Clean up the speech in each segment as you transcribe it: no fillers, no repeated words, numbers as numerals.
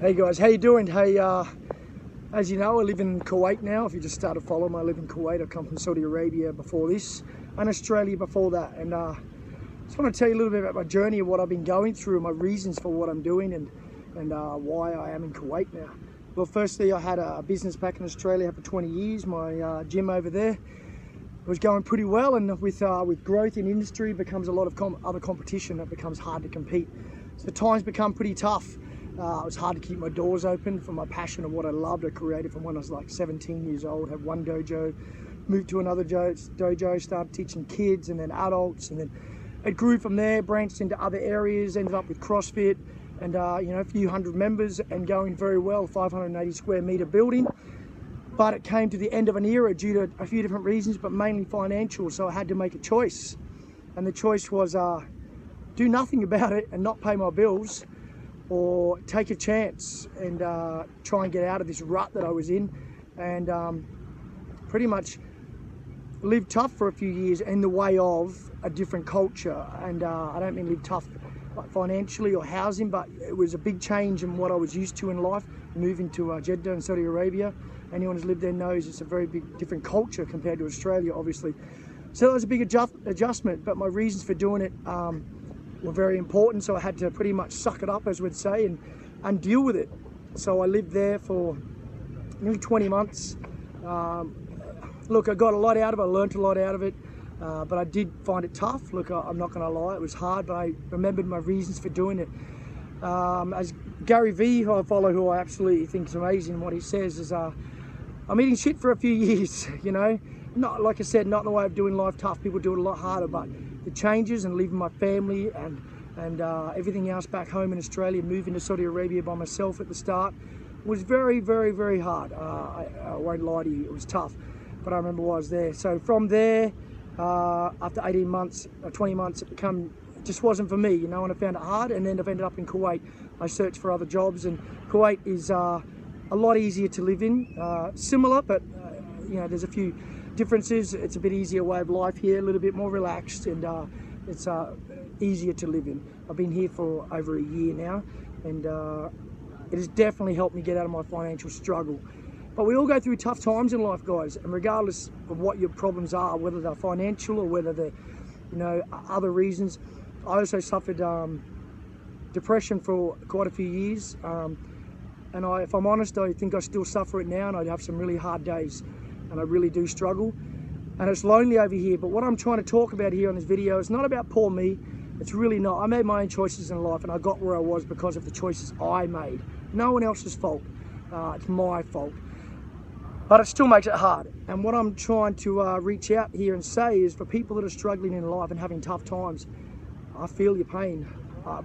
Hey guys, how you doing? Hey, as you know, I live in Kuwait now. If you just started following me, I live in Kuwait. I come from Saudi Arabia before this, and Australia before that. And just want to tell you a little bit about my journey and what I've been going through, my reasons for what I'm doing, and why I am in Kuwait now. Well, firstly, I had a business back in Australia for 20 years. My gym over there was going pretty well, and with growth in industry becomes a lot of other competition. It becomes hard to compete. So times become pretty tough. It was hard to keep my doors open for my passion and what I loved. I created from when I was like 17 years old, had one dojo, moved to another dojo, started teaching kids and then adults, and then it grew from there, branched into other areas, ended up with CrossFit, and a few hundred members and going very well, 580 square meter building. But it came to the end of an era due to a few different reasons, but mainly financial. So I had to make a choice, and the choice was do nothing about it and not pay my bills, or take a chance and try and get out of this rut that I was in, and pretty much live tough for a few years in the way of a different culture. And I don't mean live tough like financially or housing, but it was a big change in what I was used to in life, moving to Jeddah in Saudi Arabia. Anyone who's lived there knows it's a very big different culture compared to Australia, obviously. So that was a big adjustment, but my reasons for doing it were very important, so I had to pretty much suck it up, as we'd say, and deal with it. So I lived there for nearly 20 months. Look, I got a lot out of it, I learned a lot out of it, but I did find it tough. Look, I'm not gonna lie, it was hard, but I remembered my reasons for doing it. As Gary Vee, who I follow, who I absolutely think is amazing, what he says is, I'm eating shit for a few years, you know? Not, like I said, not in the way of doing life tough. People do it a lot harder, but the changes and leaving my family and everything else back home in Australia, moving to Saudi Arabia by myself at the start, was very, very, very hard. I won't lie to you, it was tough, but I remember why I was there. So from there, after 18 months, 20 months, it just wasn't for me, you know, and I found it hard, and then I've ended up in Kuwait. I searched for other jobs, and Kuwait is a lot easier to live in, similar, but there's a few differences. It's a bit easier way of life here, a little bit more relaxed, and it's easier to live in. I've been here for over a year now, and it has definitely helped me get out of my financial struggle. But we all go through tough times in life, guys, and regardless of what your problems are, whether they're financial or whether they're other reasons. I also suffered depression for quite a few years, and if I'm honest, I think I still suffer it now, and I have some really hard days, and I really do struggle, and it's lonely over here. But what I'm trying to talk about here on this video is not about poor me. It's really not. I made my own choices in life, and I got where I was because of the choices I made. No one else's fault. It's my fault. But it still makes it hard. And what I'm trying to reach out here and say is, for people that are struggling in life and having tough times, I feel your pain.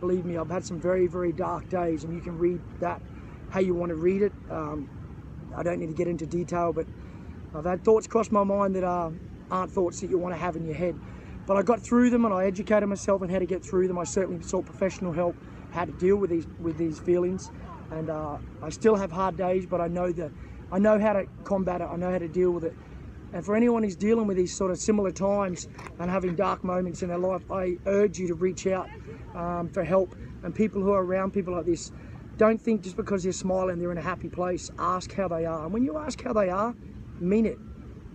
Believe me, I've had some very, very dark days, and you can read that how you want to read it. I don't need to get into detail, but I've had thoughts cross my mind that aren't thoughts that you want to have in your head. But I got through them, and I educated myself on how to get through them. I certainly sought professional help, how to deal with these feelings. And I still have hard days, but I know how to combat it. I know how to deal with it. And for anyone who's dealing with these sort of similar times and having dark moments in their life, I urge you to reach out for help. And people who are around people like this, don't think just because they're smiling they're in a happy place. Ask how they are. And when you ask how they are, mean it.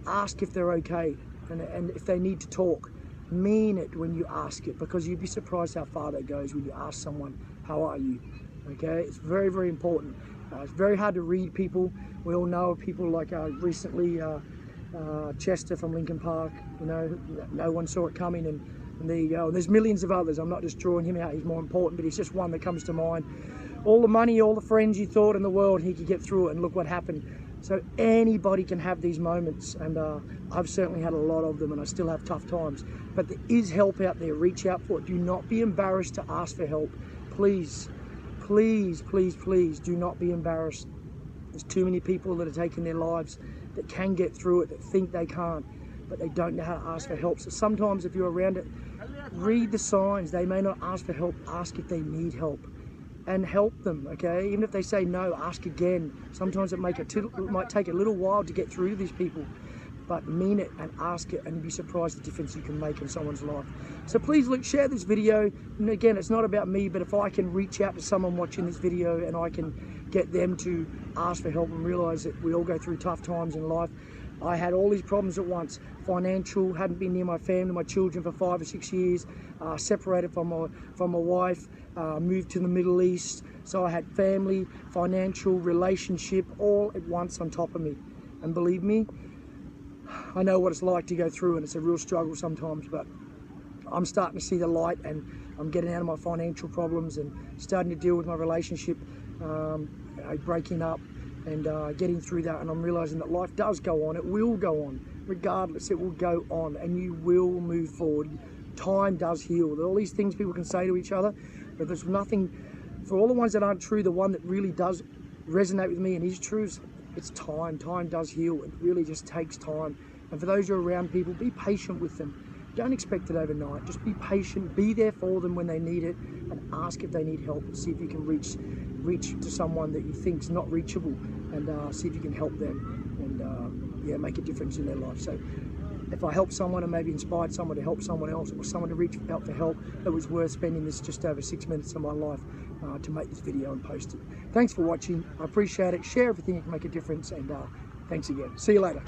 Ask if they're okay, and if they need to talk. Mean it when you ask it, because you'd be surprised how far that goes when you ask someone, how are you? Okay, it's very, very important. It's very hard to read people. We all know of people like recently Chester from Linkin Park. No one saw it coming, and there you go. And there's millions of others. I'm not just drawing him out, he's more important, but he's just one that comes to mind. All the money, all the friends you thought in the world, he could get through it, and look what happened. So anybody can have these moments, and I've certainly had a lot of them, and I still have tough times. But there is help out there. Reach out for it. Do not be embarrassed to ask for help. Please, please, please, please do not be embarrassed. There's too many people that are taking their lives that can get through it, that think they can't, but they don't know how to ask for help. So sometimes if you're around it, read the signs. They may not ask for help. Ask if they need help, and help them, okay? Even if they say no, ask again. Sometimes it might take a little while to get through to these people, but mean it and ask it, and you'll be surprised the difference you can make in someone's life. So please look, share this video. And again, it's not about me, but if I can reach out to someone watching this video and I can get them to ask for help and realize that we all go through tough times in life. I had all these problems at once. Financial, hadn't been near my family, my children for 5 or 6 years, separated from my wife, moved to the Middle East. So I had family, financial, relationship, all at once on top of me. And believe me, I know what it's like to go through, and it's a real struggle sometimes, but I'm starting to see the light, and I'm getting out of my financial problems and starting to deal with my relationship, breaking up, and getting through that. And I'm realizing that life does go on. It will go on. Regardless, it will go on, and you will move forward. Time does heal. There are all these things people can say to each other, but there's nothing, for all the ones that aren't true, the one that really does resonate with me and is true, it's time. Time does heal. It really just takes time. And for those who are around people, be patient with them. Don't expect it overnight. Just be patient. Be there for them when they need it, and ask if they need help, and see if you can reach to someone that you think's not reachable, and see if you can help them, and yeah, make a difference in their life. So if I help someone and maybe inspired someone to help someone else, or someone to reach out for help, it was worth spending this just over 6 minutes of my life to make this video and post it. Thanks for watching. I appreciate it. Share everything, you can make a difference, and thanks again. See you later.